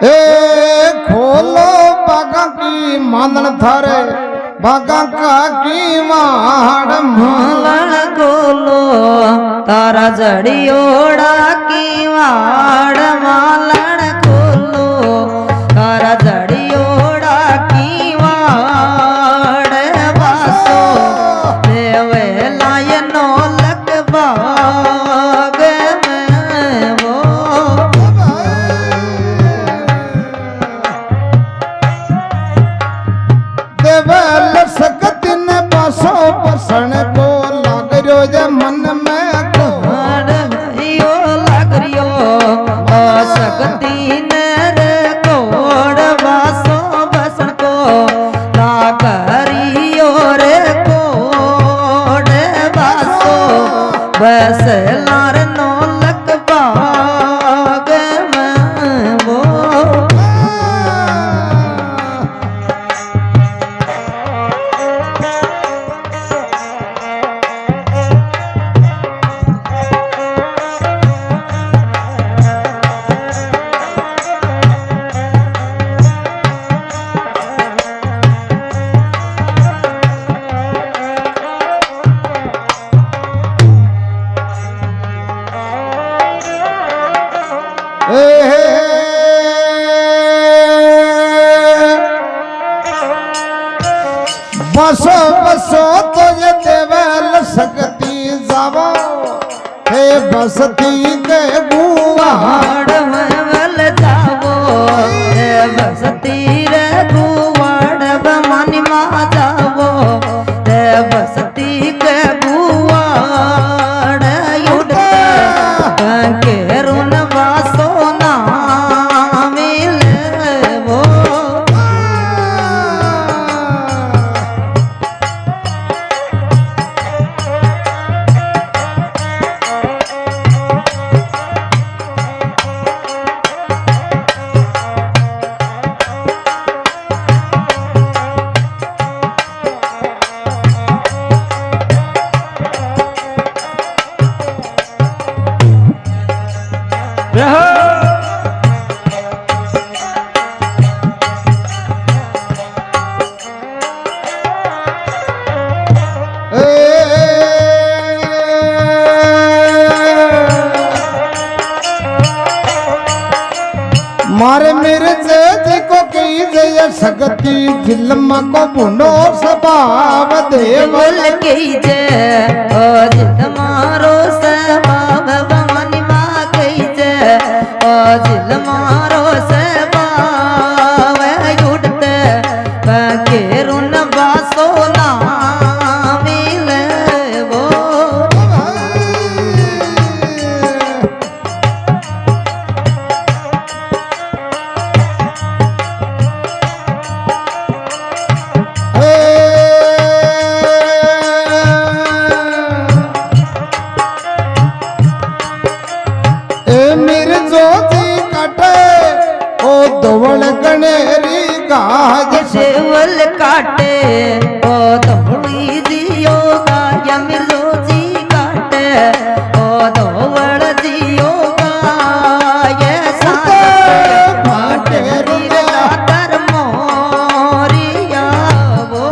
ए खोलो बागा की मानन थारे बागा का की माड़ मालन खोलो तारा जड़ियोड़ा की वाड़ मालन खोलो तारा जड़ियोड़ा की वाड़ बासो देवे लायनो लक बाग में वो देवल सकत ने बासो पसण को लाग रो जे मन में यो लागरियो सकती नर कोड वासो बसन को लागरियो रे कोड वासो बस लार नो लक बाग में वो बसो बसो तो ये देवल सकती जावो हे बसती के गुवाड़ वल जावो हे बसती रे गुवाड़ बमानी मा जावो हे बसती के गुवाड़ युड़ते के रुन वासो ना मिले वो मारे मेरे जी को कही जय सकती जिल्म को बुनो स्वभाव देवल की जय ओ जित मारो स्वभाव बमनी माँ की जय ओ जिल मारो स्वभाव युड़ते के रुन बासो ना मिले वो मेरे जोती कटे ओ दौड़ गनेरी गाज सेवल काटे ओ दौड़ी जियो गाय मिर्जो जी काटे ओ दौड़ जियो गाय साथे फाटे रीरा कर मोरिया वो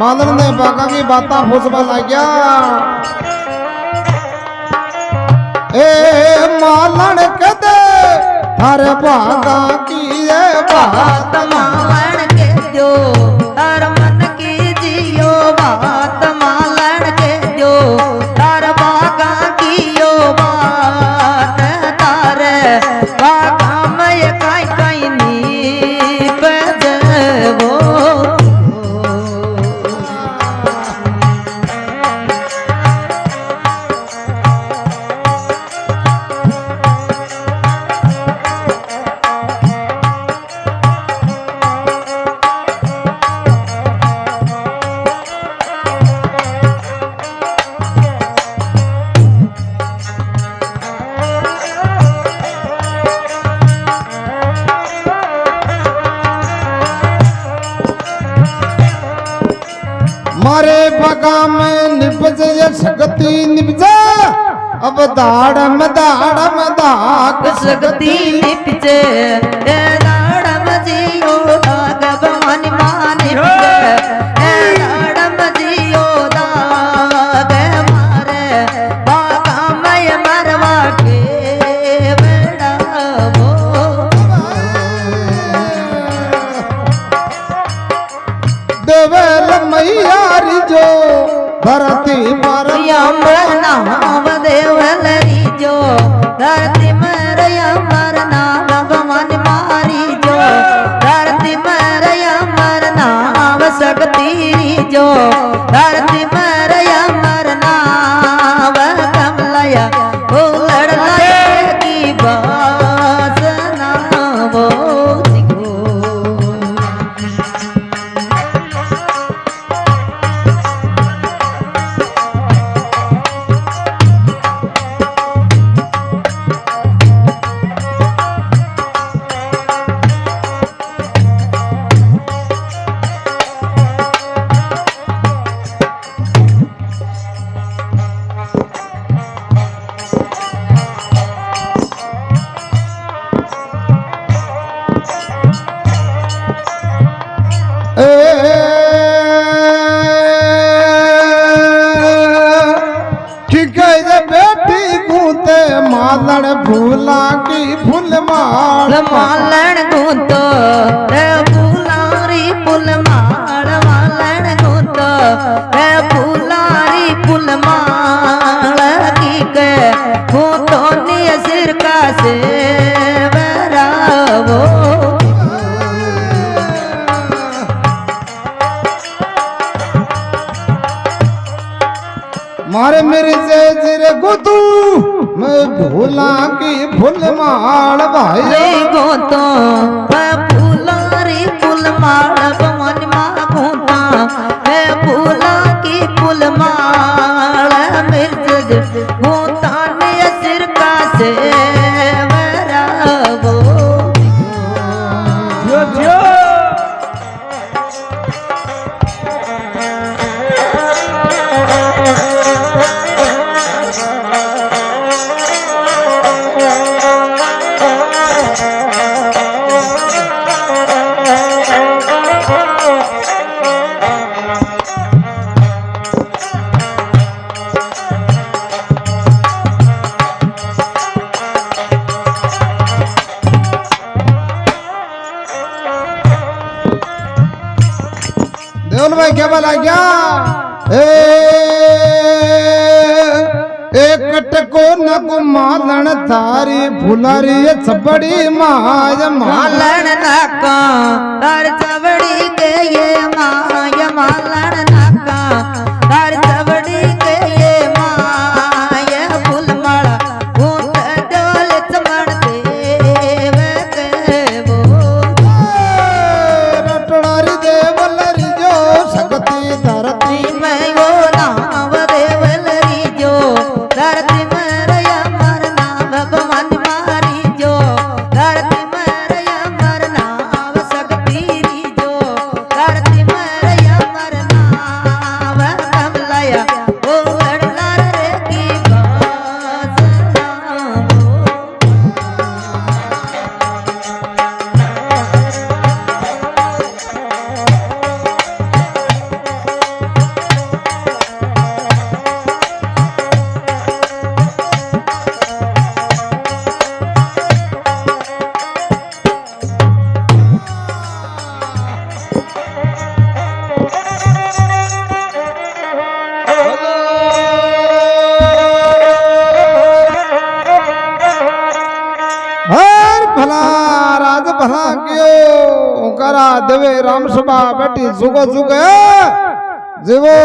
मादर ने बाका की बाता फुसबा लाग्या ए मालन कदे थारे बागा की ये बात मालन के जो तार मन की जियो बात मालन के जो तार बागा की यो बात तारे बागा में काई काई नी बजवो निपज ये शक्ति निपजा अब दाड़म दाड़म दाग शक्ति निपजे दाड़म जियो दाग भवानी मानी दाड़म जियो दाग मारे बागा मय मरवा के बेड़ावो देवेल मैयारी जो धरती पर अमर नाम देवलरी जो धरती मर अमर नाम भगवान मारी जो धरती मर अमर नाम शक्ति जो धरती मर अमर नाम कमलया उलड़ की बासना वो बेटी गूंते मालण फूला की फूल माल मालण गूंतो रे फूलारी फूल माल मालण गूंतो रे फूलारी फूल माल की के गूंतो ने सिर का से बरावो मारे मेरे से सिरे गुतू मैं भूला की फूल माल भाई गूंतो फूलारी फूल माल भवन माँ गूंता है फूला की फूल माल मिर्च गूंता ने सिर का से बरावो जो जो देवल भाई क्या बोला क्या एक टको न मालन थारी फुलारी छबड़ी माय मालन नाका तार चवड़ी के ये माय मालन नाका तार चवड़ी के ये माय फूल माला गूंत डोल चमड़ देव के वो रटड़ारी देवलरी जो शक्ति धरती मैं वो नाम देवलरी जो धरती मर अमर नाम भगवान मारी जो धरती मर अमर नाम शक्ति जो धरती मर अमर नाम कमलया उलड़ रे की बासना हर भला राज भला क्यों करा देवे राम सभा बेटी जुगो जुग जीवो